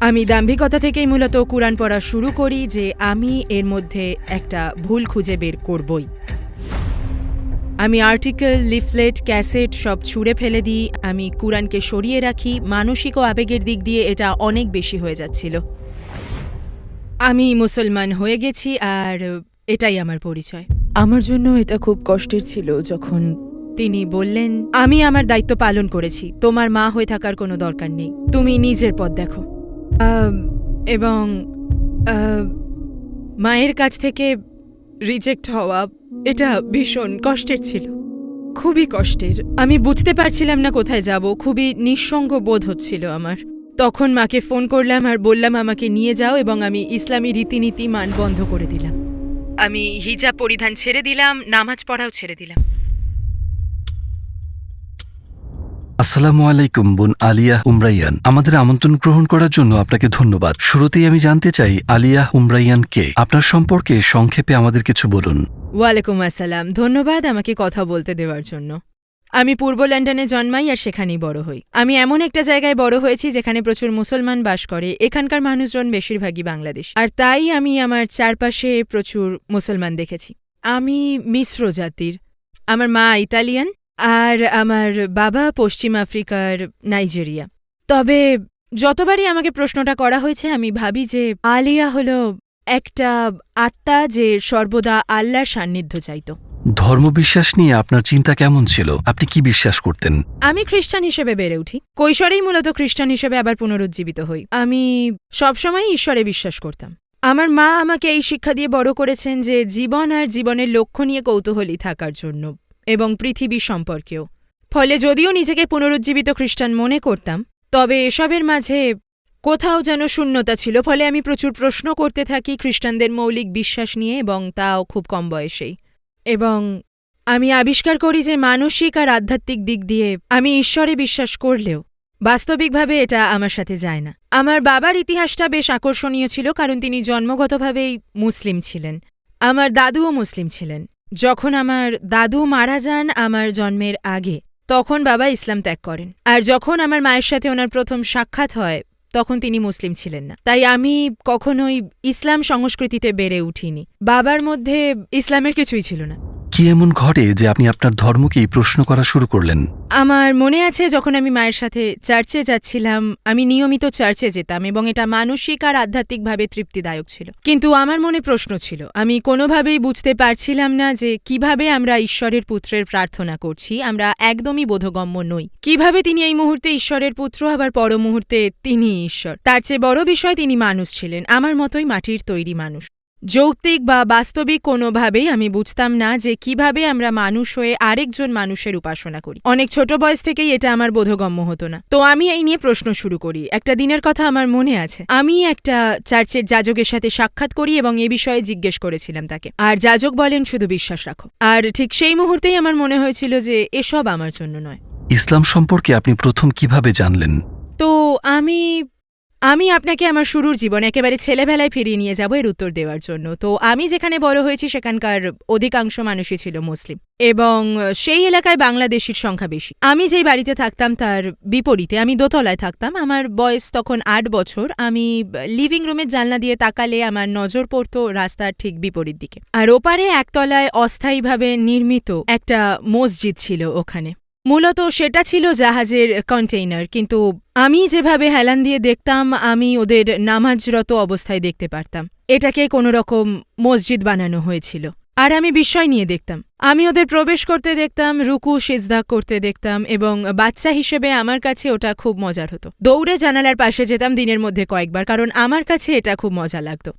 আমি দাম্ভিকতা থেকেই মূলত কুরআন পড়া শুরু করি যে আমি এর মধ্যে একটা ভুল খুঁজে বের করবই। আমি আর্টিকেল, লিফলেট, ক্যাসেট সব ছুঁড়ে ফেলে দিই। আমি কুরআনকে সরিয়ে রাখি। মানসিক ও আবেগের দিক দিয়ে এটা অনেক বেশি হয়ে যাচ্ছিল। আমি মুসলমান হয়ে গেছি আর এটাই আমার পরিচয়। আমার জন্য এটা খুব কষ্টের ছিল যখন তিনি বললেন, আমি আমার দায়িত্ব পালন করেছি, তোমার মা হয়ে থাকার কোনো দরকার নেই, তুমি নিজের পথ দেখো। এবং মায়ের কাছ থেকে রিজেক্ট হওয়া এটা ভীষণ কষ্টের ছিল, খুবই কষ্টের। আমি বুঝতে পারছিলাম না কোথায় যাব, খুবই নিঃসঙ্গ বোধ হচ্ছিল আমার। তখন মাকে ফোন করলাম আর বললাম আমাকে নিয়ে যাও, এবং আমি ইসলামী রীতিনীতি মান বন্ধ করে দিলাম। আমি হিজাব পরিধান ছেড়ে দিলাম, নামাজ পড়াও ছেড়ে দিলাম। আসসালামু আলাইকুম বোন আলিয়া উমরাইয়ান। আমাদের আমন্ত্রণ গ্রহণ করার জন্য আপনাকে ধন্যবাদ। শুরুতেই আমি জানতে চাই আলিয়া উমরাইয়ান কে? আপনার সম্পর্কে সংক্ষেপে আমাদের কিছু বলুন। ওয়ালাইকুম আসসালাম, ধন্যবাদ আমাকে কথা বলতে দেওয়ার জন্য। আমি পূর্ব লন্ডনে জন্মাই আর সেখানেই বড় হই। আমি এমন একটা জায়গায় বড় হয়েছি যেখানে প্রচুর মুসলমান বাস করে। এখানকার মানুষজন বেশিরভাগই বাংলাদেশ, আর তাই আমি আমার চারপাশে প্রচুর মুসলমান দেখেছি। আমি মিশ্র জাতির। আমার মা ইতালিয়ান আর আমার বাবা পশ্চিম আফ্রিকার নাইজেরিয়া। তবে যতবারই আমাকে প্রশ্নটা করা হয়েছে আমি ভাবি যে আলিয়া হলো একটা আত্মা যে সর্বদা আল্লাহর সান্নিধ্য চাইত। ধর্মবিশ্বাস নিয়ে আপনার চিন্তা কেমন ছিল? আপনি কি বিশ্বাস করতেন? আমি খ্রিস্টান হিসেবে বেড়ে উঠি। কৈশোরেই মূলত খ্রিস্টান হিসেবে আবার পুনরুজ্জীবিত হই। আমি সবসময় ঈশ্বরে বিশ্বাস করতাম। আমার মা আমাকে এই শিক্ষা দিয়ে বড় করেছেন যে জীবন আর জীবনের লক্ষ্য নিয়ে কৌতূহলী থাকার জন্য, এবং পৃথিবী সম্পর্কেও। ফলে যদিও নিজেকে পুনরুজ্জীবিত খ্রিস্টান মনে করতাম, তবে এসবের মাঝে কোথাও যেন শূন্যতা ছিল। ফলে আমি প্রচুর প্রশ্ন করতে থাকি খ্রিস্টানদের মৌলিক বিশ্বাস নিয়ে, এবং তাও খুব কম বয়সেই। এবং আমি আবিষ্কার করি যে মানসিক আর আধ্যাত্মিক দিক দিয়ে আমি ঈশ্বরে বিশ্বাস করলেও বাস্তবিকভাবে এটা আমার সাথে যায় না। আমার বাবার ইতিহাসটা বেশ আকর্ষণীয় ছিল, কারণ তিনি জন্মগতভাবেই মুসলিম ছিলেন। আমার দাদুও মুসলিম ছিলেন। যখন আমার দাদু মারা যান আমার জন্মের আগে, তখন বাবা ইসলাম ত্যাগ করেন। আর যখন আমার মায়ের সাথে ওনার প্রথম সাক্ষাৎ হয় তখন তিনি মুসলিম ছিলেন না। তাই আমি কখনোই ইসলাম সংস্কৃতিতে বেড়ে উঠিনি। বাবার মধ্যে ইসলামের কিছুই ছিল না। কি এমন ঘটে যে আপনি আপনার ধর্মকেই প্রশ্ন করা শুরু করলেন? আমার মনে আছে যখন আমি মায়ের সাথে চার্চে যাচ্ছিলাম, আমি নিয়মিত চার্চে যেতাম এবং এটা মানসিক আর আধ্যাত্মিকভাবে তৃপ্তিদায়ক ছিল। কিন্তু আমার মনে প্রশ্ন ছিল, আমি কোনোভাবেই বুঝতে পারছিলাম না যে কিভাবে আমরা ঈশ্বরের পুত্রের প্রার্থনা করছি, আমরা একদমই বোধগম্য নই। কিভাবে তিনি এই মুহূর্তে ঈশ্বরের পুত্র, আবার পর মুহূর্তে তিনি ঈশ্বর। তার চেয়ে বড় বিষয় তিনি মানুষ ছিলেন, আমার মতোই মাটির তৈরি মানুষ। যৌক্তিক বা বাস্তবিক কোনোভাবেই আমি বুঝতাম না যে কিভাবে আমরা মানুষ হয়ে আরেকজন মানুষের উপাসনা করি। অনেক ছোট বয়স থেকেই এটা আমার বোধগম্য হতো না। তো আমি এই নিয়ে প্রশ্ন শুরু করি। একটা দিনের কথা আমার মনে আছে, আমি একটা চার্চের যাজকের সাথে সাক্ষাৎ করি এবং এ বিষয়ে জিজ্ঞেস করেছিলাম তাকে। আর যাজক বলেন, শুধু বিশ্বাস রাখো। আর ঠিক সেই মুহূর্তেই আমার মনে হয়েছিল যে এসব আমার জন্য নয়। ইসলাম সম্পর্কে আপনি প্রথম কিভাবে জানলেন? তো আমি আপনাকে আমার শুরুর জীবন একেবারে ছেলেবেলায় ফিরিয়ে নিয়ে যাব এর উত্তর দেওয়ার জন্য। তো আমি যেখানে বড় হয়েছি সেখানকার অধিকাংশ মানুষই ছিল মুসলিম, এবং সেই এলাকায় বাংলাদেশির সংখ্যা বেশি। আমি যেই বাড়িতে থাকতাম তার বিপরীতে আমি দোতলায় থাকতাম। আমার বয়স তখন ৮ বছর। আমি লিভিং রুমের জানলা দিয়ে তাকালে আমার নজর পড়ত রাস্তার ঠিক বিপরীত দিকে, আর ওপারে একতলায় অস্থায়ীভাবে নির্মিত একটা মসজিদ ছিল। ওখানে মূলত সেটা ছিল জাহাজের কন্টেইনার, কিন্তু আমি যেভাবে হেলান দিয়ে দেখতাম আমি ওদের নামাজরত অবস্থায় দেখতে পারতাম। এটাকে কোনো রকম মসজিদ বানানো হয়েছিল, আর আমি বিস্ময় নিয়ে দেখতাম। আমি ওদের প্রবেশ করতে দেখতাম, রুকু সিজদা করতে দেখতাম, এবং বাচ্চা হিসেবে আমার কাছে ওটা খুব মজার হতো। দৌড়ে জানালার পাশে যেতাম দিনের মধ্যে কয়েকবার, কারণ আমার কাছে এটা খুব মজা লাগতো।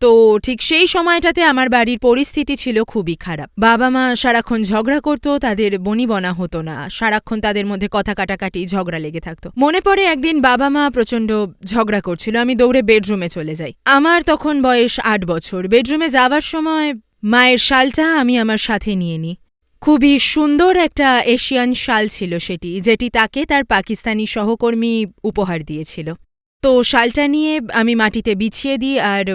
তো ঠিক সেই সময়টাতে আমার বাড়ির পরিস্থিতি ছিল খুবই খারাপ। বাবা মা সারাক্ষণ ঝগড়া করত, তাদের বনিবনা হতো না, সারাক্ষণ তাদের মধ্যে কথা কাটাকাটি, ঝগড়া লেগে থাকতো। মনে পড়ে একদিন বাবা মা প্রচণ্ড ঝগড়া করছিল, আমি দৌড়ে বেডরুমে চলে যাই। আমার তখন বয়স ৮ বছর। বেডরুমে যাওয়ার সময় মায়ের শালটা আমি আমার সাথে নিয়ে নিই। খুবই সুন্দর একটা এশিয়ান শাল ছিল সেটি, যেটি তাকে তার পাকিস্তানি সহকর্মী উপহার দিয়েছিল। তো শালটা নিয়ে আমি মাটিতে বিছিয়ে দিই, আর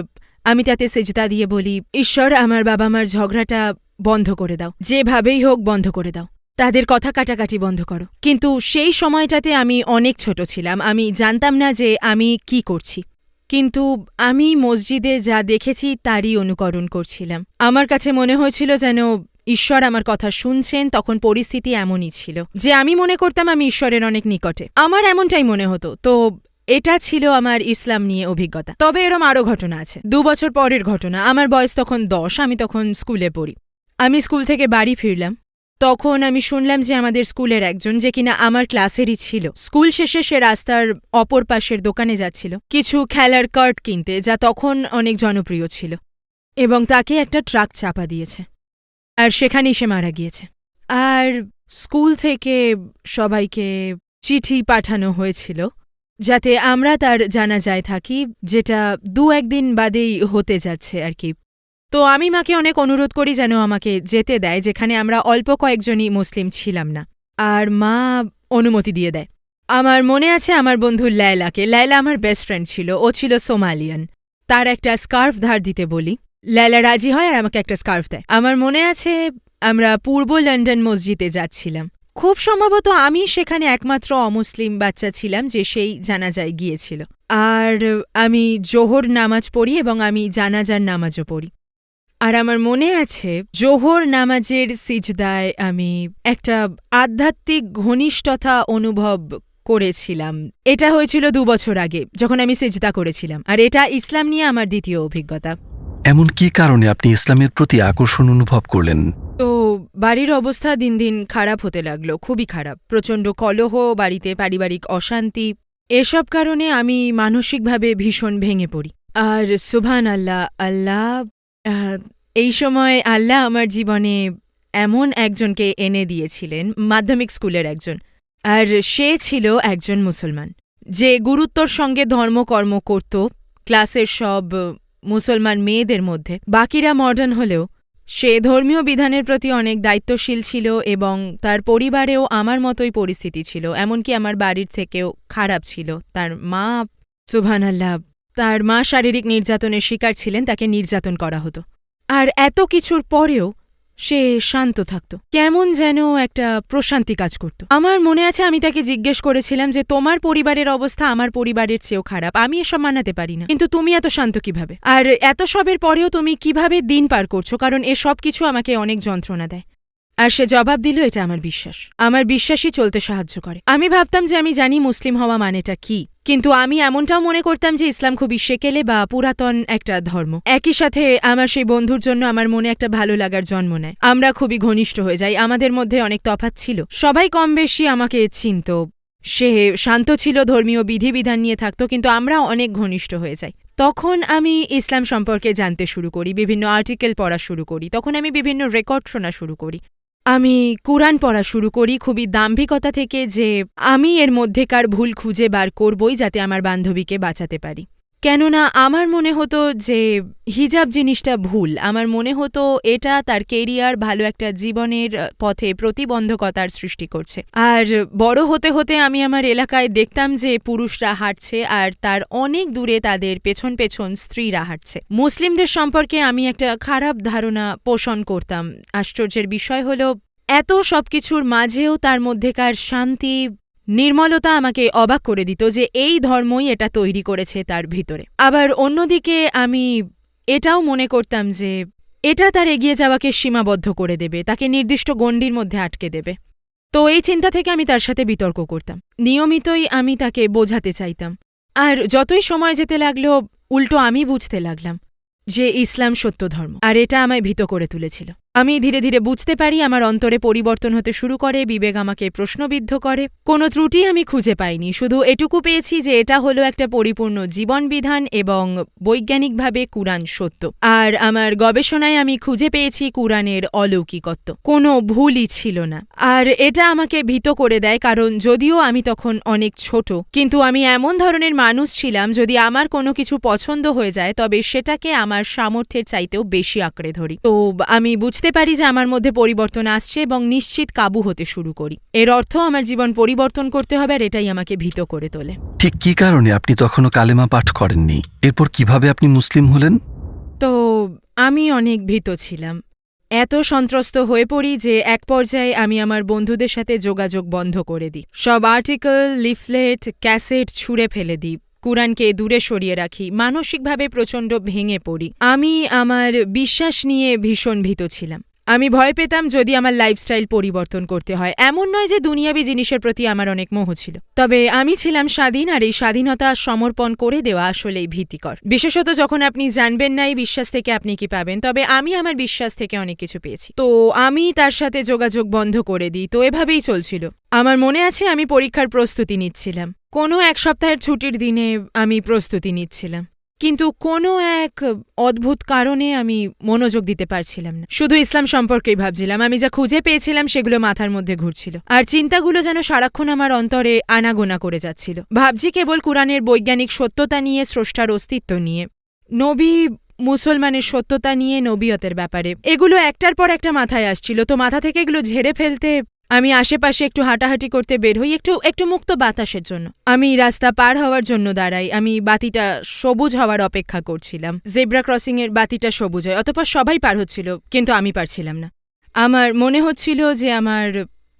আমি তাতে সেজদা দিয়ে বলি, ঈশ্বর, আমার বাবা মার ঝগড়াটা বন্ধ করে দাও, যেভাবেই হোক বন্ধ করে দাও। তাদের কথা কাটাকাটি বন্ধ করো। কিন্তু সেই সময়টাতে আমি অনেক ছোট ছিলাম, আমি জানতাম না যে আমি কি করছি। কিন্তু আমি মসজিদে যা দেখেছি তারই অনুকরণ করছিলাম। আমার কাছে মনে হয়েছিল যেন ঈশ্বর আমার কথা শুনছেন। তখন পরিস্থিতি এমনই ছিল যে আমি মনে করতাম আমি ঈশ্বরের অনেক নিকটে, আমার এমনটাই মনে হতো। তো এটা ছিল আমার ইসলাম নিয়ে অভিজ্ঞতা। তবে এরম আরও ঘটনা আছে। 2 বছর পরের ঘটনা। আমার বয়স তখন 10, আমি তখন স্কুলে পড়ি। আমি স্কুল থেকে বাড়ি ফিরলাম। তখন আমি শুনলাম যে আমাদের স্কুলের একজন, যে কিনা আমার ক্লাসেরই ছিল, স্কুল শেষে সে রাস্তার অপর পাশের দোকানে যাচ্ছিল কিছু খেলার কার্ড কিনতে, যা তখন অনেক জনপ্রিয় ছিল, এবং তাকে একটা ট্রাক চাপা দিয়েছে, আর সেখানেই সে মারা গিয়েছে। আর স্কুল থেকে সবাইকে চিঠি পাঠানো হয়েছিল যাতে আমরা তার জানাজায় থাকি, যেটা 2-1 দিন বাদেই হতে যাচ্ছে আর কি। তো আমি মাকে অনেক অনুরোধ করি যেন আমাকে যেতে দেয়, যেখানে আমরা অল্প কয়েকজনই মুসলিম ছিলাম না, আর মা অনুমতি দিয়ে দেয়। আমার মনে আছে আমার বন্ধু লায়লাকে, লায়লা আমার বেস্ট ফ্রেন্ড ছিল, ও ছিল সোমালিয়ান, তার একটা স্কার্ফ ধার দিতে বলি, লায়লা রাজি হয় আর আমাকে একটা স্কার্ফ দেয়। আমার মনে আছে আমরা পূর্ব লন্ডন মসজিদে যাচ্ছিলাম, খুব সম্ভবত আমি সেখানে একমাত্র অমুসলিম বাচ্চা ছিলাম যে সেই জানাজায় গিয়েছিল। আর আমি জোহর নামাজ পড়ি এবং আমি জানাজার নামাজও পড়ি। আর আমার মনে আছে জোহর নামাজের সিজদায় আমি একটা আধ্যাত্মিক ঘনিষ্ঠতা অনুভব করেছিলাম। এটা হয়েছিল 2 বছর আগে যখন আমি সিজদা করেছিলাম, আর এটা ইসলাম নিয়ে আমার দ্বিতীয় অভিজ্ঞতা। এমন কি কারণে আপনি ইসলামের প্রতি আকর্ষণ অনুভব করলেন? তো বাড়ির অবস্থা দিন দিন খারাপ হতে লাগলো, খুবই খারাপ। প্রচণ্ড কলহ বাড়িতে, পারিবারিক অশান্তি, এসব কারণে আমি মানসিকভাবে ভীষণ ভেঙে পড়ি। আর সুবহান আল্লাহ, এই সময় আল্লাহ আমার জীবনে এমন একজনকে এনে দিয়েছিলেন, মাধ্যমিক স্কুলের একজন, আর সে ছিল একজন মুসলমান যে গুরুত্বর সঙ্গে ধর্মকর্ম করত ক্লাসের সব মুসলমান মেয়েদের মধ্যে। বাকিরা মডার্ন হলেও সে ধর্মীয় বিধানের প্রতি অনেক দায়িত্বশীল ছিল, এবং তার পরিবারেও আমার মতোই পরিস্থিতি ছিল, এমনকি আমার বাড়ির থেকেও খারাপ ছিল। তার মা, সুবহানাল্লাহ, তার মা শারীরিক নির্যাতনের শিকার ছিলেন, তাকে নির্যাতন করা হতো। আর এত কিছুর পরেও সে শান্ত থাকত, কেমন যেন একটা প্রশান্তি কাজ করত। আমার মনে আছে আমি তাকে জিজ্ঞেস করেছিলাম যে তোমার পরিবারের অবস্থা আমার পরিবারের চেয়েও খারাপ, আমি এসব মানাতে পারি না, কিন্তু তুমি এত শান্ত কিভাবে, আর এত সবের পরেও তুমি কিভাবে দিন পার করছো, কারণ এসব কিছু আমাকে অনেক যন্ত্রণা দেয়। আর সে জবাব দিল, এটা আমার বিশ্বাস, আমার বিশ্বাসই চলতে সাহায্য করে। আমি ভাবতাম যে আমি জানি মুসলিম হওয়া মানেটা কি, কিন্তু আমি এমনটাও মনে করতাম যে ইসলাম খুবই সেকেলে বা পুরাতন একটা ধর্ম। একই সাথে আমার সেই বন্ধুর জন্য আমার মনে একটা ভালো লাগার জন্ম নেয়, আমরা খুবই ঘনিষ্ঠ হয়ে যাই। আমাদের মধ্যে অনেক তফাৎ ছিল, সবাই কম বেশি আমাকে চিনত। সে শান্ত ছিল, ধর্মীয় বিধিবিধান নিয়ে থাকত, কিন্তু আমরা অনেক ঘনিষ্ঠ হয়ে যাই। তখন আমি ইসলাম সম্পর্কে জানতে শুরু করি, বিভিন্ন আর্টিকেল পড়া শুরু করি, তখন আমি বিভিন্ন রেকর্ড শোনা শুরু করি, আমি কুরআন পড়া শুরু করি খুবই দাম্ভিকতা থেকে, যে আমি এর মধ্যেকার ভুল খুঁজে বার করবই যাতে আমার বান্ধবীকে বাঁচাতে পারি। কেননা আমার মনে হতো যে হিজাব জিনিসটা ভুল, আমার মনে হতো এটা তার কেরিয়ার, ভালো একটা জীবনের পথে প্রতিবন্ধকতার সৃষ্টি করছে। আর বড় হতে হতে আমি আমার এলাকায় দেখতাম যে পুরুষরা হাঁটছে আর তার অনেক দূরে তাদের পেছন পেছন স্ত্রীরা হাঁটছে। মুসলিমদের সম্পর্কে আমি একটা খারাপ ধারণা পোষণ করতাম। আশ্চর্যের বিষয় হল এত সবকিছুর মাঝেও তার মধ্যেকার শান্তি, নির্মলতা আমাকে অবাক করে দিত যে এই ধর্মই এটা তৈরি করেছে তার ভিতরে। আবার অন্যদিকে আমি এটাও মনে করতাম যে এটা তার এগিয়ে যাওয়াকে সীমাবদ্ধ করে দেবে, তাকে নির্দিষ্ট গণ্ডির মধ্যে আটকে দেবে। তো এই চিন্তা থেকে আমি তার সাথে বিতর্ক করতাম, নিয়মিতই আমি তাকে বোঝাতে চাইতাম। আর যতই সময় যেতে লাগলো উল্টো আমি বুঝতে লাগলাম যে ইসলাম সত্য ধর্ম, আর এটা আমায় ভীত করে তুলেছিল। আমি ধীরে ধীরে বুঝতে পারি, আমার অন্তরে পরিবর্তন হতে শুরু করে, বিবেক আমাকে প্রশ্নবিদ্ধ করে। কোনো ত্রুটি আমি খুঁজে পাইনি, শুধু এটুকু পেয়েছি যে এটা হলো একটা পরিপূর্ণ জীবনবিধান এবং বৈজ্ঞানিকভাবে কুরআন সত্য। আর আমার গবেষণায় আমি খুঁজে পেয়েছি কুরআনের অলৌকিকত্ব, কোনো ভুলই ছিল না। আর এটা আমাকে ভীত করে দেয়, কারণ যদিও আমি তখন অনেক ছোট, কিন্তু আমি এমন ধরনের মানুষ ছিলাম, যদি আমার কোনো কিছু পছন্দ হয়ে যায় তবে সেটাকে আমার সামর্থ্যের চাইতেও বেশি আঁকড়ে ধরি। তো আমি বুঝতে পারি যে আমার মধ্যে পরিবর্তন আসছে এবং নিশ্চিত কাবু হতে শুরু করি। এর অর্থ আমার জীবন পরিবর্তন করতে হবে, আর এটাই আমাকে ভীত করে তোলে। ঠিক কি কারণে আপনি তখনও কালেমা পাঠ করেননি? এরপর কিভাবে আপনি মুসলিম হলেন? তো আমি অনেক ভীত ছিলাম, এত সন্ত্রস্ত হয়ে পড়ি যে এক পর্যায়ে আমি আমার বন্ধুদের সাথে যোগাযোগ বন্ধ করে দিই। সব আর্টিকেল, লিফলেট, ক্যাসেট ছুঁড়ে ফেলে দিই। কুরআনকে দূরে সরিয়ে রাখি। মানসিকভাবে প্রচণ্ড ভেঙে পড়ি। আমি আমার বিশ্বাস নিয়ে ভীষণ ভীত ছিলাম। আমি ভয় পেতাম যদি আমার লাইফস্টাইল পরিবর্তন করতে হয়। এমন নয় যে দুনিয়াবি জিনিসের প্রতি আমার অনেক মোহ ছিল, তবে আমি ছিলাম স্বাধীন, আর এই স্বাধীনতা সমর্পণ করে দেওয়া আসলেই ভীতিকর, বিশেষত যখন আপনি জানবেন না এই বিশ্বাস থেকে আপনি কি পাবেন। তবে আমি আমার বিশ্বাস থেকে অনেক কিছু পেয়েছি, তো আমি তার সাথে যোগাযোগ বন্ধ করে দিই। তো এভাবেই চলছিল। আমার মনে আছে আমি পরীক্ষার প্রস্তুতি নিচ্ছিলাম। কোনো এক সপ্তাহের ছুটির দিনে আমি প্রস্তুতি নিচ্ছিলাম, কিন্তু কোনো এক অদ্ভুত কারণে আমি মনোযোগ দিতে পারছিলাম না। শুধু ইসলাম সম্পর্কেই ভাবছিলাম। আমি যা খুঁজে পেয়েছিলাম সেগুলো মাথার মধ্যে ঘুরছিল, আর চিন্তাগুলো যেন সারাক্ষণ আমার অন্তরে আনাগোনা করে যাচ্ছিল। ভাবছি কেবল কুরআনের বৈজ্ঞানিক সত্যতা নিয়ে, স্রষ্টার অস্তিত্ব নিয়ে, নবী মুসলমানের সত্যতা নিয়ে, নবিয়তের ব্যাপারে। এগুলো একটার পর একটা মাথায় আসছিল। তো মাথা থেকে এগুলো ঝেড়ে ফেলতে আমি আশেপাশে একটু হাঁটাহাঁটি করতে বের হই, একটু মুক্ত বাতাসের জন্য। আমি রাস্তা পার হওয়ার জন্য দাঁড়াই। আমি বাতিটা সবুজ হওয়ার অপেক্ষা করছিলাম। জেব্রা ক্রসিংয়ের বাতিটা সবুজ হয়, অতঃপর সবাই পার হচ্ছিল, কিন্তু আমি পারছিলাম না। আমার মনে হচ্ছিল যে আমার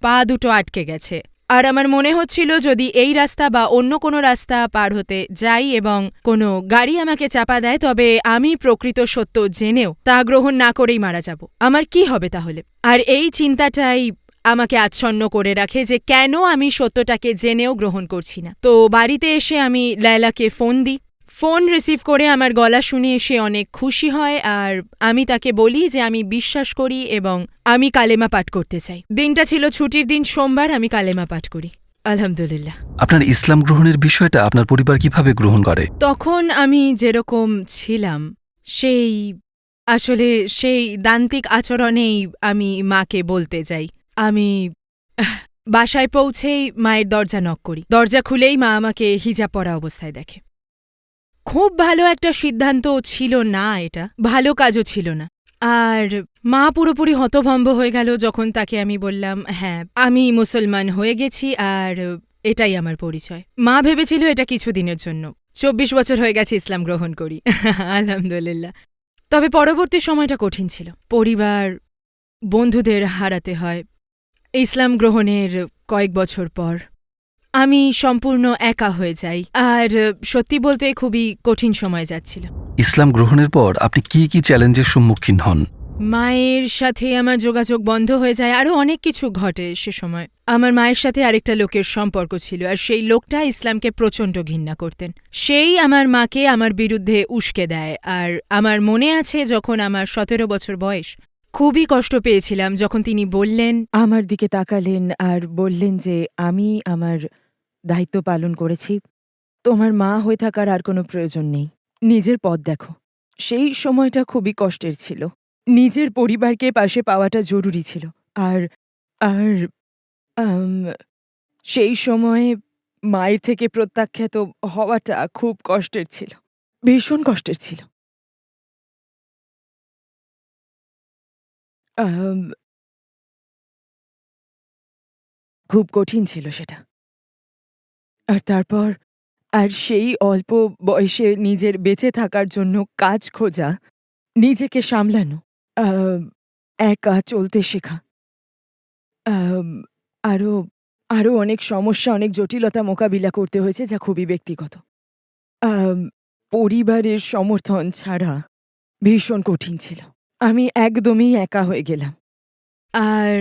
পা দুটো আটকে গেছে, আর আমার মনে হচ্ছিল যদি এই রাস্তা বা অন্য কোনো রাস্তা পার হতে যাই এবং কোনো গাড়ি আমাকে চাপা দেয়, তবে আমি প্রকৃত সত্য জেনেও তা গ্রহণ না করেই মারা যাব। আমার কি হবে তাহলে? আর এই চিন্তাটাই আমাকে আচ্ছন্ন করে রাখে যে কেন আমি সত্যটাকে জেনেও গ্রহণ করছি না। তো বাড়িতে এসে আমি লায়লাকে ফোন দিই। ফোন রিসিভ করে আমার গলা শুনে সে অনেক খুশি হয়, আর আমি তাকে বলি যে আমি বিশ্বাস করি এবং আমি কালেমা পাঠ করতে চাই। দিনটা ছিল ছুটির দিন, সোমবার। আমি কালেমা পাঠ করি, আলহামদুলিল্লাহ। আপনার ইসলাম গ্রহণের বিষয়টা আপনার পরিবার কিভাবে গ্রহণ করে? তখন আমি যেরকম ছিলাম সেই দান্তিক আচরণেই আমি মাকে বলতে যাই। আমি বাসায় পৌঁছেই মায়ের দরজা নক করি। দরজা খুলেই মা আমাকে হিজাব পরা অবস্থায় দেখে। খুব ভালো একটা সিদ্ধান্ত ছিল না, এটা ভালো কাজও ছিল না। আর মা পুরোপুরি হতভম্ব হয়ে গেল যখন তাকে আমি বললাম, হ্যাঁ আমি মুসলমান হয়ে গেছি আর এটাই আমার পরিচয়। মা ভেবেছিল এটা কিছুদিনের জন্য। 24 বছর হয়ে গেছে ইসলাম গ্রহণ করি, আলহামদুলিল্লাহ। তবে পরবর্তী সময়টা কঠিন ছিল। পরিবার, বন্ধুদের হারাতে হয়। ইসলাম গ্রহণের কয়েক বছর পর আমি সম্পূর্ণ একা হয়ে যাই, আর সত্যি বলতে খুবই কঠিন সময় যাচ্ছিল। ইসলাম গ্রহণের পর আপনি কি কি চ্যালেঞ্জের সম্মুখীন হন? মায়ের সাথে আমার যোগাযোগ বন্ধ হয়ে যায়, আরও অনেক কিছু ঘটে সে সময়। আমার মায়ের সাথে আরেকটা লোকের সম্পর্ক ছিল, আর সেই লোকটা ইসলামকে প্রচণ্ড ঘৃণা করতেন। সেই আমার মাকে আমার বিরুদ্ধে উস্কে দেয়। আর আমার মনে আছে যখন আমার 17 বছর বয়স, খুবই কষ্ট পেয়েছিলাম যখন তিনি বললেন, আমার দিকে তাকালেন আর বললেন যে আমি আমার দায়িত্ব পালন করেছি, তোমার মা হয়ে থাকার আর কোনো প্রয়োজন নেই, নিজের পথ দেখো। সেই সময়টা খুবই কষ্টের ছিল। নিজের পরিবারকে পাশে পাওয়াটা জরুরি ছিল। আর আর সেই সময়ে মায়ের থেকে প্রত্যাখ্যাত হওয়াটা খুব কষ্টের ছিল, ভীষণ কষ্টের ছিল। খুব কঠিন ছিল সেটা। আর তারপর সেই অল্প বয়সে নিজের বেঁচে থাকার জন্য কাজ খোঁজা, নিজেকে সামলানো, একা চলতে শেখা, আরও আরও অনেক সমস্যা, অনেক জটিলতা মোকাবিলা করতে হয়েছে যা খুবই ব্যক্তিগত। পরিবারের সমর্থন ছাড়া ভীষণ কঠিন ছিল। আমি একদমই একা হয়ে গেলাম। আর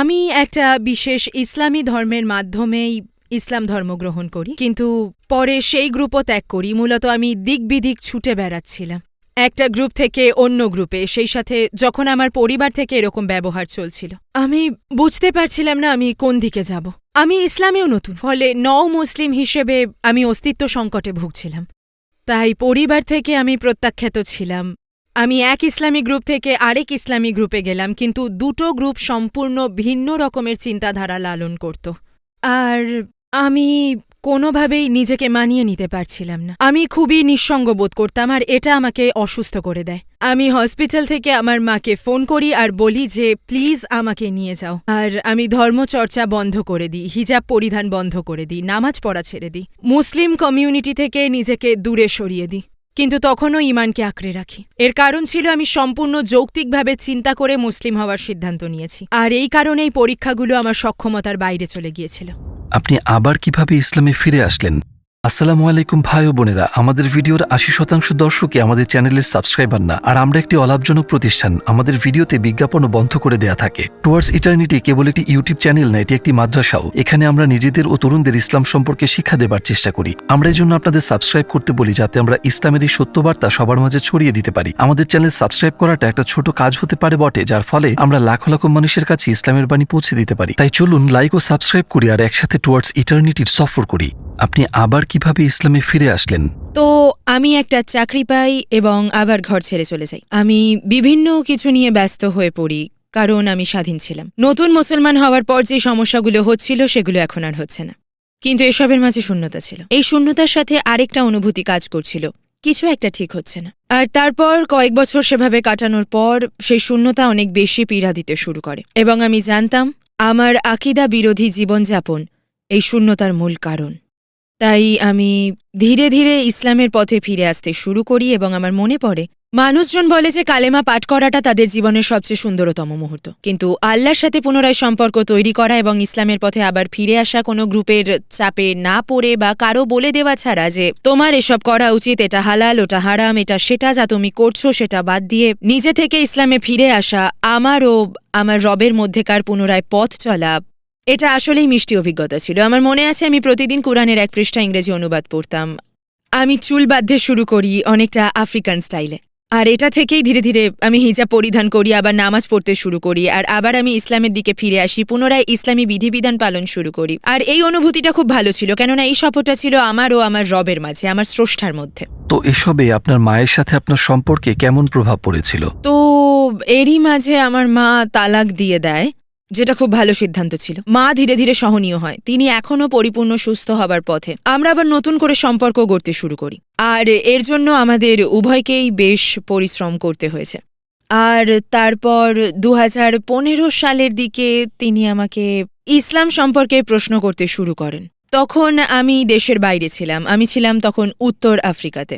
আমি একটা বিশেষ ইসলামী ধর্মের মাধ্যমেই ইসলাম ধর্ম গ্রহণ করি, কিন্তু পরে সেই গ্রুপও ত্যাগ করি। মূলত আমি দিক বিদিক ছুটে বেড়াচ্ছিলাম একটা গ্রুপ থেকে অন্য গ্রুপে, সেই সাথে যখন আমার পরিবার থেকে এরকম ব্যবহার চলছিল, আমি বুঝতে পারছিলাম না আমি কোন দিকে যাব। আমি ইসলামেও নতুন, ফলে মুসলিম হিসেবে আমি অস্তিত্ব সংকটে ভুগছিলাম। তাই পরিবার থেকে আমি প্রত্যাখ্যাত ছিলাম। আমি এক ইসলামী গ্রুপ থেকে আরেক ইসলামী গ্রুপে গেলাম, কিন্তু দুটো গ্রুপ সম্পূর্ণ ভিন্ন রকমের চিন্তাধারা লালন করত, আর আমি কোনোভাবেই নিজেকে মানিয়ে নিতে পারছিলাম না। আমি খুবই নিঃসঙ্গ বোধ করতাম, আর এটা আমাকে অসুস্থ করে দেয়। আমি হসপিটাল থেকে আমার মাকে ফোন করি আর বলি যে প্লিজ আমাকে নিয়ে যাও। আর আমি ধর্মচর্চা বন্ধ করে দিই, হিজাব পরিধান বন্ধ করে দিই, নামাজ পড়া ছেড়ে দিই, মুসলিম কমিউনিটি থেকে নিজেকে দূরে সরিয়ে দিই। কিন্তু তখনও ঈমানকে আঁকড়ে রাখি। এর কারণ ছিল আমি সম্পূর্ণ যৌক্তিকভাবে চিন্তা করে মুসলিম হওয়ার সিদ্ধান্ত নিয়েছি, আর এই কারণেই পরীক্ষাগুলো আমার সক্ষমতার বাইরে চলে গিয়েছিল। আপনি আবার কিভাবে ইসলামে ফিরে আসলেন? আসসালামু আলাইকুম ভাই ও বোনেরা, আমাদের ভিডিওর 80% দর্শকই আমাদের চ্যানেলের সাবস্ক্রাইবার না, আর আমরা একটি অলাভজনক প্রতিষ্ঠান। আমাদের ভিডিওতে বিজ্ঞাপনও বন্ধ করে দেয়া থাকে। টুয়ার্ডস ইটার্নিটি কেবল একটি ইউটিউব চ্যানেল না, এটি একটি মাদ্রাসাও। এখানে আমরা নিজেদের ও তরুণদের ইসলাম সম্পর্কে শিক্ষা দেবার চেষ্টা করি। আমরা এই জন্য আপনাদের সাবস্ক্রাইব করতে বলি, যাতে আমরা ইসলামের এই সত্যবার্তা সবার মাঝে ছড়িয়ে দিতে পারি। আমাদের চ্যানেল সাবস্ক্রাইব করাটা একটা ছোট কাজ হতে পারে বটে, যার ফলে আমরা লাখ লাখ মানুষের কাছে ইসলামের বাণী পৌঁছে দিতে পারি। তাই চলুন লাইক ও সাবস্ক্রাইব করি আর একসাথে টুয়ার্ডস ইটার্নিটির সফর করি। আপনি আবার কিভাবে ইসলামে ফিরে আসলেন? তো আমি একটা চাকরি পাই এবং আবার ঘর ছেড়ে চলে যাই। আমি বিভিন্ন কিছু নিয়ে ব্যস্ত হয়ে পড়ি, কারণ আমি স্বাধীন ছিলাম। নতুন মুসলমান হওয়ার পর যে সমস্যাগুলো হচ্ছিল সেগুলো এখন আর হচ্ছে না, কিন্তু এসবের মাঝে শূন্যতা ছিল। এই শূন্যতার সাথে আরেকটা অনুভূতি কাজ করছিল, কিছু একটা ঠিক হচ্ছে না। আর তারপর কয়েক বছর সেভাবে কাটানোর পর সেই শূন্যতা অনেক বেশি পীড়া দিতে শুরু করে, এবং আমি জানতাম আমার আকীদা বিরোধী জীবনযাপন এই শূন্যতার মূল কারণ। তাই আমি ধীরে ধীরে ইসলামের পথে ফিরে আসতে শুরু করি, এবং আমার মনে পড়ে মানুষজন বলে যে কালেমা পাঠ করাটা তাদের জীবনের সবচেয়ে সুন্দরতম মুহূর্ত, কিন্তু আল্লাহর সাথে পুনরায় সম্পর্ক তৈরি করা এবং ইসলামের পথে আবার ফিরে আসা কোনো গ্রুপের চাপে না পড়ে বা কারো বলে দেওয়া ছাড়া যে তোমার এসব করা উচিত, এটা হালাল, ওটা হারাম, এটা সেটা, যা তুমি করছো সেটা বাদ দিয়ে নিজে থেকে ইসলামে ফিরে আসা, আমার ও আমার রবের মধ্যেকার পুনরায় পথ চলা, এটা আসলেই মিষ্টি অভিজ্ঞতা ছিল। আমার মনে আছে আমি প্রতিদিন কোরআনের 1 পৃষ্ঠা ইংরেজি অনুবাদ পড়তাম। আমি চুল বাঁধতে শুরু করি অনেকটা আফ্রিকান স্টাইলে, আর এটা থেকেই ধীরে ধীরে আমি হিজাব পরিধান করি, আবার নামাজ পড়তে শুরু করি, আর আবার আমি ইসলামের দিকে ফিরে আসি, পুনরায় ইসলামী বিধিবিধান পালন শুরু করি। আর এই অনুভূতিটা খুব ভালো ছিল, কেননা এই শপথটা ছিল আমার ও আমার রবের মাঝে, আমার স্রষ্টার মধ্যে। তো এসবে আপনার মায়ের সাথে আপনার সম্পর্কে কেমন প্রভাব পড়েছিল? তো এরই মাঝে আমার মা তালাক দিয়ে দেয়, যেটা খুব ভালো সিদ্ধান্ত ছিল। মা ধীরে ধীরে সহনীয় হয়, তিনি এখনও পরিপূর্ণ সুস্থ হবার পথে। আমরা আবার নতুন করে সম্পর্ক গড়তে শুরু করি, আর এর জন্য আমাদের উভয়কেই বেশ পরিশ্রম করতে হয়েছে। আর তারপর 2015 সালের দিকে তিনি আমাকে ইসলাম সম্পর্কে প্রশ্ন করতে শুরু করেন। তখন আমি দেশের বাইরে ছিলাম, আমি ছিলাম তখন উত্তর আফ্রিকাতে।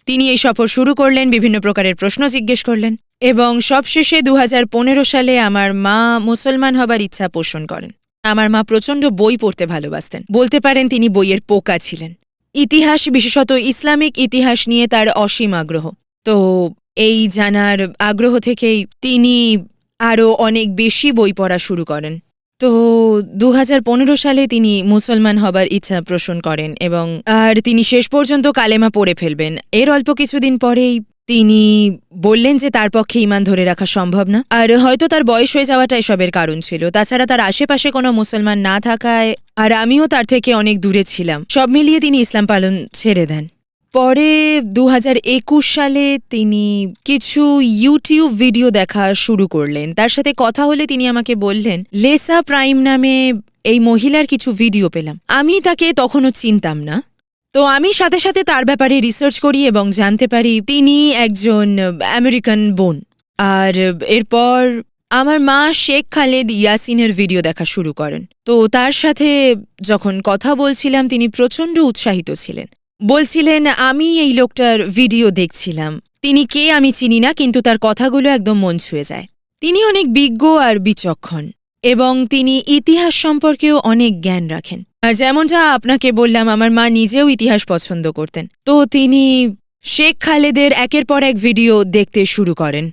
তিনি এই সফর শুরু করলেন, বিভিন্ন প্রকারের প্রশ্ন জিজ্ঞেস করলেন, এবং সবশেষে 2015 সালে আমার মা মুসলমান হবার ইচ্ছা পোষণ করেন। আমার মা প্রচণ্ড বই পড়তে ভালোবাসতেন, বলতে পারেন তিনি বইয়ের পোকা ছিলেন। ইতিহাস, বিশেষত ইসলামিক ইতিহাস নিয়ে তার অসীম আগ্রহ। তো এই জানার আগ্রহ থেকেই তিনি আরও অনেক বেশি বই পড়া শুরু করেন। তো 2015 সালে তিনি মুসলমান হবার ইচ্ছা পোষণ করেন, এবং আর তিনি শেষ পর্যন্ত কালেমা পড়ে ফেলবেন। এর অল্প কিছুদিন পরেই তিনি বললেন যে তার পক্ষে ঈমান ধরে রাখা সম্ভব না, আর হয়তো তার বয়স হয়ে যাওয়াটা এসবের কারণ ছিল। তাছাড়া তার আশেপাশে কোনো মুসলমান না থাকায়, আর আমিও তার থেকে অনেক দূরে ছিলাম, সব মিলিয়ে তিনি ইসলাম পালন ছেড়ে দেন। পরে 2021 সালে তিনি কিছু ইউটিউব ভিডিও দেখা শুরু করলেন। তার সাথে কথা হলে তিনি আমাকে বললেন, লেসা প্রাইম নামে এই মহিলার কিছু ভিডিও পেলাম। আমি তাকে তখনও চিনতাম না, তো আমি সাথে সাথে তার ব্যাপারে রিসার্চ করি এবং জানতে পারি তিনি একজন আমেরিকান বোন। আর এরপর আমার মা শেখ খালেদ ইয়াসিনের ভিডিও দেখা শুরু করেন। তো তার সাথে যখন কথা বলছিলাম তিনি প্রচণ্ড উৎসাহিত ছিলেন, বলছিলেন আমি এই লোকটার ভিডিও দেখছিলাম, তিনি কে আমি চিনি না, কিন্তু তার কথাগুলো একদম মন ছুঁয়ে যায়। তিনি অনেক বিজ্ঞ আর বিচক্ষণ, এবং তিনি ইতিহাস সম্পর্কেও অনেক জ্ঞান রাখেন। আর যেমনটা আপনাকে বললাম, আমার মা নিজেও ইতিহাস পছন্দ করতেন। তো তিনি শেখ খালেদের একের পর এক ভিডিও দেখতে শুরু করেন।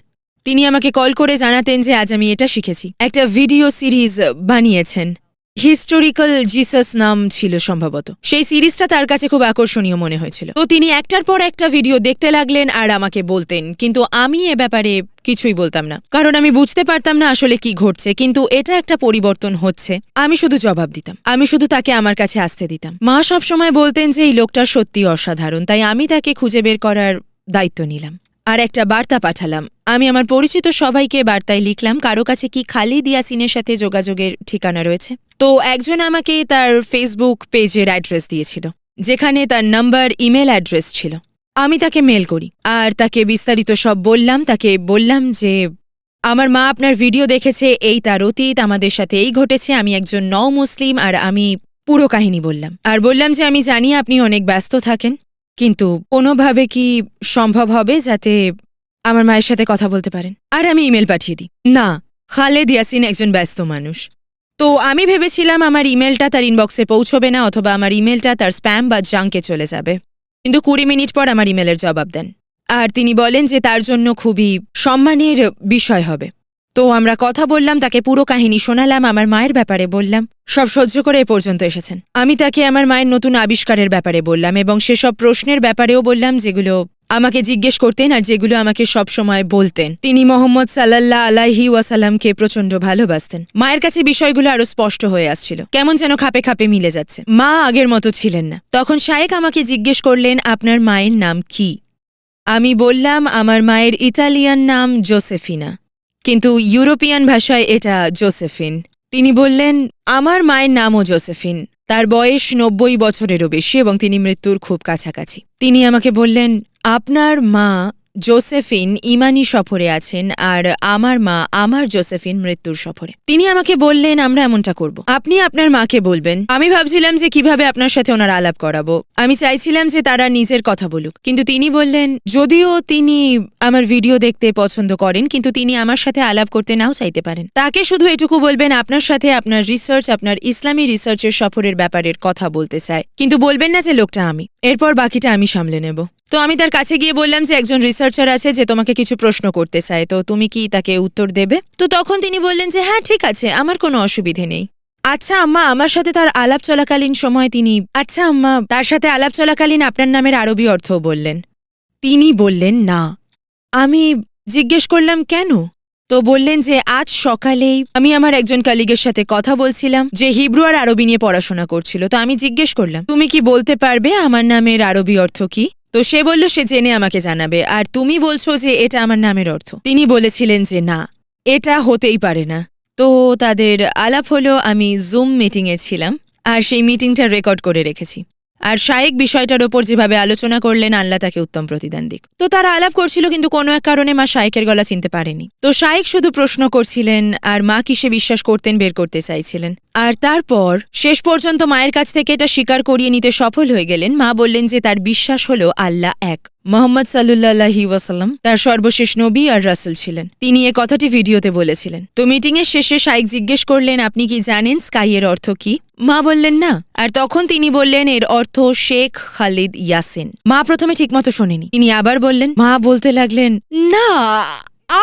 তিনি আমাকে কল করে জানাতেন যে আজ আমি এটা শিখেছি। একটা ভিডিও সিরিজ বানিয়েছেন, হিস্টোরিক্যাল জিসাস নাম ছিল সম্ভবত। সেই সিরিজটা তার কাছে খুব আকর্ষণীয় মনে হয়েছিল। তো তিনি একটার পর একটা ভিডিও দেখতে লাগলেন আর আমাকে বলতেন, কিন্তু আমি এ ব্যাপারে কিছুই বলতাম না, কারণ আমি বুঝতে পারতাম না আসলে কি ঘটছে। কিন্তু এটা একটা পরিবর্তন হচ্ছে, আমি শুধু জবাব দিতাম, আমি শুধু তাকে আমার কাছে আসতে দিতাম। মা সবসময় বলতেন যে এই লোকটা সত্যি অসাধারণ, তাই আমি তাকে খুঁজে বের করার দায়িত্ব নিলাম। আর একটা বার্তা পাঠালাম। আমি আমার পরিচিত সবাইকে বার্তায় লিখলাম কারো কাছে কি খালিদ ইয়াসিনের সাথে যোগাযোগের ঠিকানা রয়েছে। তো একজন আমাকে তার ফেসবুক পেজের অ্যাড্রেস দিয়েছিল, যেখানে তার নাম্বার, ইমেল অ্যাড্রেস ছিল। আমি তাকে মেল করি আর তাকে বিস্তারিত সব বললাম। তাকে বললাম যে আমার মা আপনার ভিডিও দেখেছে, এই তার অতীত, আমাদের সাথে এই ঘটেছে, আমি একজন নও মুসলিম, আর আমি পুরো কাহিনী বললাম। আর বললাম যে আমি জানি আপনি অনেক ব্যস্ত থাকেন, কিন্তু কোনোভাবে কি সম্ভব হবে যাতে আমার মায়ের সাথে কথা বলতে পারেন? আর আমি ইমেল পাঠিয়ে দিই। না, খালেদ ইয়াসিন একজন ব্যস্ত মানুষ। তো আমি ভেবেছিলাম আমার ইমেলটা তার ইনবক্সে পৌঁছবে না, অথবা আমার ইমেলটা তার স্প্যাম বা জাঙ্কে চলে যাবে। কিন্তু 20 মিনিট পর আমার ইমেলের জবাব দেন, আর তিনি বলেন যে তার জন্য খুবই সম্মানের বিষয় হবে। তো আমরা কথা বললাম, তাকে পুরো কাহিনী শোনালাম, আমার মায়ের ব্যাপারে বললাম। সব সহ্য করে এ পর্যন্ত এসেছেন। আমি তাকে আমার মায়ের নতুন আবিষ্কারের ব্যাপারে বললাম, এবং সেসব প্রশ্নের ব্যাপারেও বললাম যেগুলো আমাকে জিজ্ঞেস করতেন আর যেগুলো আমাকে সব সময় বলতেন। তিনি মোহাম্মদ সাল্লাল্লাহু আলাইহি ওয়াসাল্লামকে প্রচণ্ড ভালোবাসতেন। মায়ের কাছে বিষয়গুলো আরো স্পষ্ট হয়ে আসছিল, কেমন যেন খাপে খাপে মিলে যাচ্ছে। মা আগের মতো ছিলেন না। তখন শায়েক আমাকে জিজ্ঞেস করলেন, আপনার মায়ের নাম কি? আমি বললাম আমার মায়ের ইতালিয়ান নাম জোসেফিনা, কিন্তু ইউরোপিয়ান ভাষায় এটা জোসেফিন। তিনি বললেন, আমার মায়ের নামও জোসেফিন। তার বয়স 90 বছরেরও বেশি এবং তিনি মৃত্যুর খুব কাছাকাছি। তিনি আমাকে বললেন, আপনার মা জোসেফিন ইমানি সফরে আছেন, আর আমার মা আমার জোসেফিন মৃত্যুর সফরে। তিনি আমাকে বললেন, আমরা এমনটা করব, আপনি আপনার মাকে বলবেন। আমি ভাবছিলাম যে কিভাবে আপনার সাথে ওনার আলাপ করাবো। আমি চাইছিলাম যে তারা নিজের কথা বলুক, কিন্তু তিনি বললেন, যদিও তিনি আমার ভিডিও দেখতে পছন্দ করেন, কিন্তু তিনি আমার সাথে আলাপ করতে নাও চাইতে পারেন। তাকে শুধু এটুকু বলবেন, আপনার সাথে আপনার রিসার্চ, আপনার ইসলামী রিসার্চের সফরের ব্যাপারের কথা বলতে চায়, কিন্তু বলবেন না যে লোকটা আমি। এরপর বাকিটা আমি সামলে নেব। তো আমি তার কাছে গিয়ে বললাম যে একজন রিসার্চার আছে যে তোমাকে কিছু প্রশ্ন করতে চায়, তো তুমি কি তাকে উত্তর দেবে? তো তখন তিনি বললেন যে হ্যাঁ ঠিক আছে, আমার কোনো অসুবিধে নেই। আচ্ছা আম্মা, আমার সাথে তার আলাপ চলাকালীন সময় তিনি তার সাথে আলাপ চলাকালীন আপনার নামের আরবি অর্থও বললেন? তিনি বললেন না। আমি জিজ্ঞেস করলাম কেন? তো বললেন যে আজ সকালেই আমি আমার একজন কলিগের সাথে কথা বলছিলাম যে হিব্রু আর আরবি নিয়ে পড়াশোনা করছিল। তো আমি জিজ্ঞেস করলাম, তুমি কি বলতে পারবে আমার নামের আরবি অর্থ কি? তো সে বলল সে জেনে আমাকে জানাবে। আর তুমি বলছো যে এটা আমার নামের অর্থ? তিনি বলেছিলেন যে না, এটা হতেই পারে না। তো তাদের আলাপ হলো, আমি জুম মিটিংয়ে ছিলাম আর সেই মিটিংটা রেকর্ড করে রেখেছি। আর শায়েক বিষয়টার ওপর যেভাবে আলোচনা করলেন, আল্লাহ তাকে উত্তম প্রতিদান দিক। তো তারা আলাপ করছিল, কিন্তু কোনো এক কারণে মা শায়েকের গলা চিনতে পারেনি। তো শায়েক শুধু প্রশ্ন করছিলেন আর মা কিসে বিশ্বাস করতেন বের করতে চাইছিলেন। আর তারপর শেষ পর্যন্ত মায়ের কাছ থেকে এটা স্বীকার করিয়ে নিতে সফল হয়ে গেলেন। মা বললেন যে তার বিশ্বাস হলো আল্লাহ এক, মোহাম্মদ সাল্লাল্লাহু আলাইহি ওয়াসাল্লাম তার সর্বশেষ নবী আর রাসূল ছিলেন। তিনি এ কথাটি ভিডিওতে বলেছিলেন। তো মিটিংয়ের শেষে শায়েক জিজ্ঞেস করলেন, আপনি কি জানেন স্কাই এর অর্থ কি? মা বললেন না। আর তখন তিনি বললেন, এর অর্থ শেখ খালিদ ইয়াসিন। মা প্রথমে ঠিকমতো শোনেনি। তিনি আবার বললেন, মা বলতে লাগলেন, না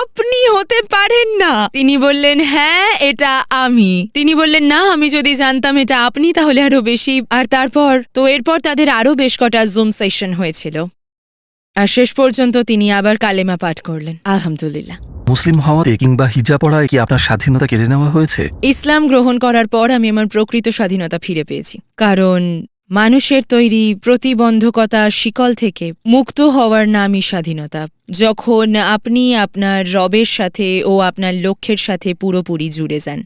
আপনি হতে পারেন না। তিনি বললেন, হ্যাঁ এটা আমি। তিনি বললেন, না আমি যদি জানতাম এটা আপনি তাহলে আরো বেশি। আর এরপর তাদের আরো বেশ কটা জুম সেশন হয়েছিল। আর শেষ পর্যন্ত তিনি আবার কালেমা পাঠ করলেন, আলহামদুলিল্লাহ। মুসলিম হওয়াতে কিংবা হিজাব পড়ায় কি আপনার স্বাধীনতা কেড়ে নেওয়া হয়েছে? ইসলাম গ্রহণ করার পর আমি আমার প্রকৃত স্বাধীনতা ফিরে পেয়েছি, কারণ মানুষের তৈরি প্রতিবন্ধকতা শিকল থেকে মুক্ত হওয়ার নামই স্বাধীনতা। যখন আপনি আপনার রবের সাথে ও আপনার লক্ষ্যের সাথে পুরোপুরি জুড়ে যান,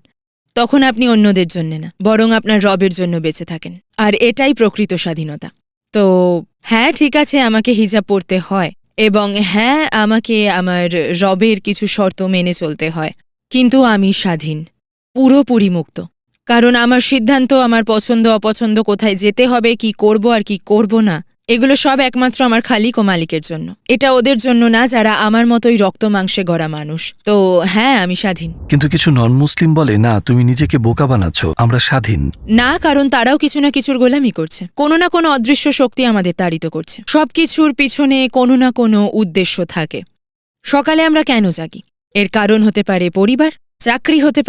তখন আপনি অন্যদের জন্য না, বরং আপনার রবের জন্য বেঁচে থাকেন। আর এটাই প্রকৃত স্বাধীনতা। তো হ্যাঁ ঠিক আছে, আমাকে হিজাব পরতে হয়, এবং হ্যাঁ আমাকে আমার রবের কিছু শর্ত মেনে চলতে হয়, কিন্তু আমি স্বাধীন, পুরোপুরি মুক্ত। কারণ আমার সিদ্ধান্ত, আমার পছন্দ অপছন্দ, কোথায় যেতে হবে, কি করব আর কি করব না, এগুলো সব একমাত্র আমার খালিক ও মালিকের জন্য। এটা ওদের জন্য না যারা আমার মতোই রক্ত মাংসে গড়া মানুষ। তো হ্যাঁ আমি স্বাধীন। কিন্তু কিছু নন মুসলিম বলে, না তুমি নিজেকে বোকা বানাচ্ছ, আমরা স্বাধীন না, কারণ তারাও কিছু না কিছুর গোলামি করছে। কোনো না কোনো অদৃশ্য শক্তি আমাদের তাড়িত করছে। সবকিছুর পিছনে কোনো না কোনো উদ্দেশ্য থাকে। সকালে আমরা কেন জাগি? এর কারণ হতে পারে পরিবার, চাকরি হতে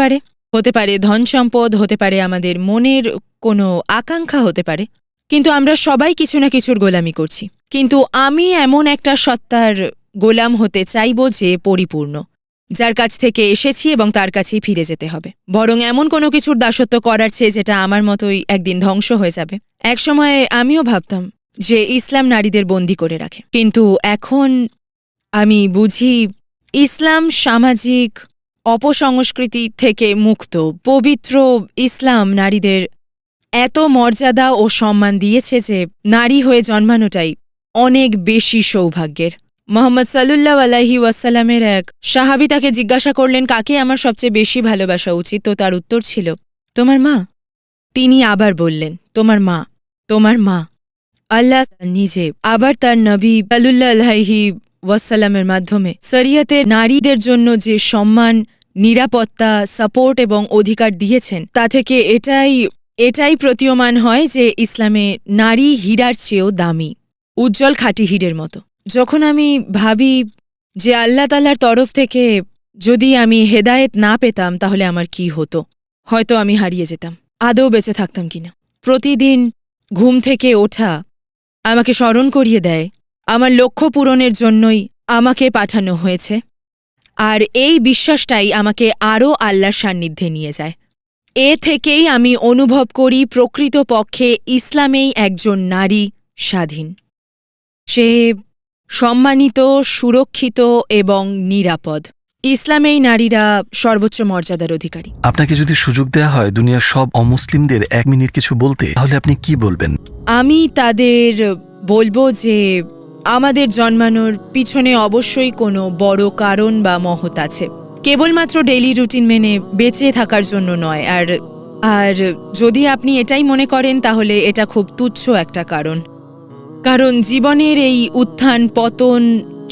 পারে ধন সম্পদ, হতে পারে আমাদের মনের কোনো আকাঙ্ক্ষা হতে পারে। কিন্তু আমরা সবাই কিছু না কিছুর গোলামি করছি। কিন্তু আমি এমন একটা সত্তার গোলাম হতে চাইব যে পরিপূর্ণ, যার কাছ থেকে এসেছি এবং তার কাছেই ফিরে যেতে হবে। বরং এমন কোনো কিছুর দাসত্ব করার চেয়ে যেটা আমার মতোই একদিন ধ্বংস হয়ে যাবে। একসময় আমিও ভাবতাম যে ইসলাম নারীদের বন্দী করে রাখে, কিন্তু এখন আমি বুঝি ইসলাম সামাজিক অপসংস্কৃতি থেকে মুক্ত। পবিত্র ইসলাম নারীদের এত মর্যাদা ও সম্মান দিয়েছে যে নারী হয়ে জন্মানোটাই অনেক বেশি সৌভাগ্যের। মোহাম্মদ সাল্লাল্লাহু আলাইহি ওয়াসাল্লামের এক সাহাবী তাকে জিজ্ঞাসা করলেন, কাকে আমার সবচেয়ে বেশি ভালোবাসা উচিত? তো তার উত্তর ছিল, তোমার মা। তিনি আবার বললেন, তোমার মা, তোমার মা। আল্লাহ নিজে আবার তার নবী সাল্লাল্লাহু আলাইহি ওয়াসাল্লামের মাধ্যমে শরিয়তের নারীদের জন্য যে সম্মান, নিরাপত্তা, সাপোর্ট এবং অধিকার দিয়েছেন তা থেকে এটাই প্রতীয়মান হয় যে ইসলামে নারী হীরার চেয়েও দামি, উজ্জ্বল খাঁটি হীরের মতো। যখন আমি ভাবি যে আল্লাহ তাআলার তরফ থেকে যদি আমি হেদায়েত না পেতাম তাহলে আমার কি হতো, হয়তো আমি হারিয়ে যেতাম, আদৌ বেঁচে থাকতাম কিনা। প্রতিদিন ঘুম থেকে ওঠা আমাকে স্মরণ করিয়ে দেয় আমার লক্ষ্য পূরণের জন্যই আমাকে পাঠানো হয়েছে, আর এই বিশ্বাসটাই আমাকে আরও আল্লাহর সান্নিধ্যে নিয়ে যায়। এ থেকেই আমি অনুভব করি প্রকৃতপক্ষে ইসলামেই একজন নারী স্বাধীন, সে সম্মানিত, সুরক্ষিত এবং নিরাপদ। ইসলামেই নারীরা সর্বোচ্চ মর্যাদার অধিকারী। আপনাকে যদি সুযোগ দেওয়া হয় দুনিয়ার সব অমুসলিমদের 1 মিনিট কিছু বলতে, তাহলে আপনি কি বলবেন? আমি তাদের বলবো যে আমাদের জন্মানোর পিছনে অবশ্যই কোনো বড় কারণ বা মহৎ আছে, কেবলমাত্র ডেইলি রুটিন মেনে বেঁচে থাকার জন্য নয়। আর যদি আপনি এটাই মনে করেন তাহলে এটা খুব তুচ্ছ একটা কারণ জীবনের এই উত্থান পতন,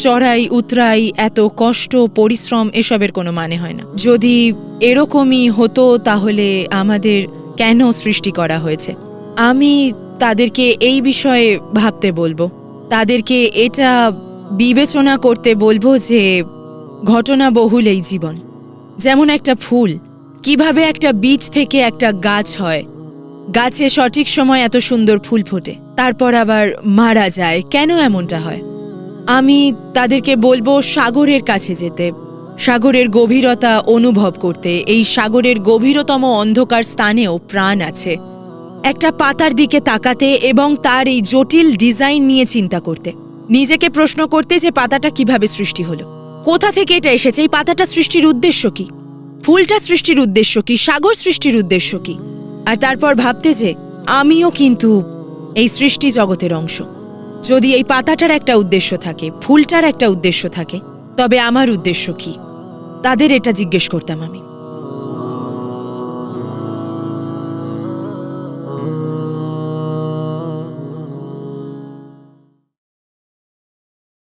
চড়াই উতরাই, এত কষ্ট, পরিশ্রম, এসবের কোনো মানে হয় না। যদি এরকমই হতো তাহলে আমাদের কেন সৃষ্টি করা হয়েছে? আমি তাদেরকে এই বিষয়ে ভাবতে বলবো, তাদেরকে এটা বিবেচনা করতে বলবো যে ঘটনাবহুল এই জীবন। যেমন একটা ফুল, কিভাবে একটা বীজ থেকে একটা গাছ হয়, গাছে সঠিক সময় এত সুন্দর ফুল ফোটে, তারপর আবার মারা যায়, কেন এমনটা হয়? আমি তাদেরকে বলবো সাগরের কাছে যেতে, সাগরের গভীরতা অনুভব করতে। এই সাগরের গভীরতম অন্ধকার স্থানেও প্রাণ আছে। একটা পাতার দিকে তাকাতে এবং তার এই জটিল ডিজাইন নিয়ে চিন্তা করতে, নিজেকে প্রশ্ন করতে যে পাতাটা কিভাবে সৃষ্টি হলো, কোথা থেকে এটা এসেছে, এই পাতাটা সৃষ্টির উদ্দেশ্য কি, ফুলটা সৃষ্টির উদ্দেশ্য কি, সাগর সৃষ্টির উদ্দেশ্য কি, আর তারপর ভাবতে যে আমিও কিন্তু এই সৃষ্টি জগতের অংশ। যদি এই পাতাটার একটা উদ্দেশ্য থাকে, ফুলটার একটা উদ্দেশ্য থাকে, তবে আমার উদ্দেশ্য কি? তাদের এটা জিজ্ঞেস করতাম আমি।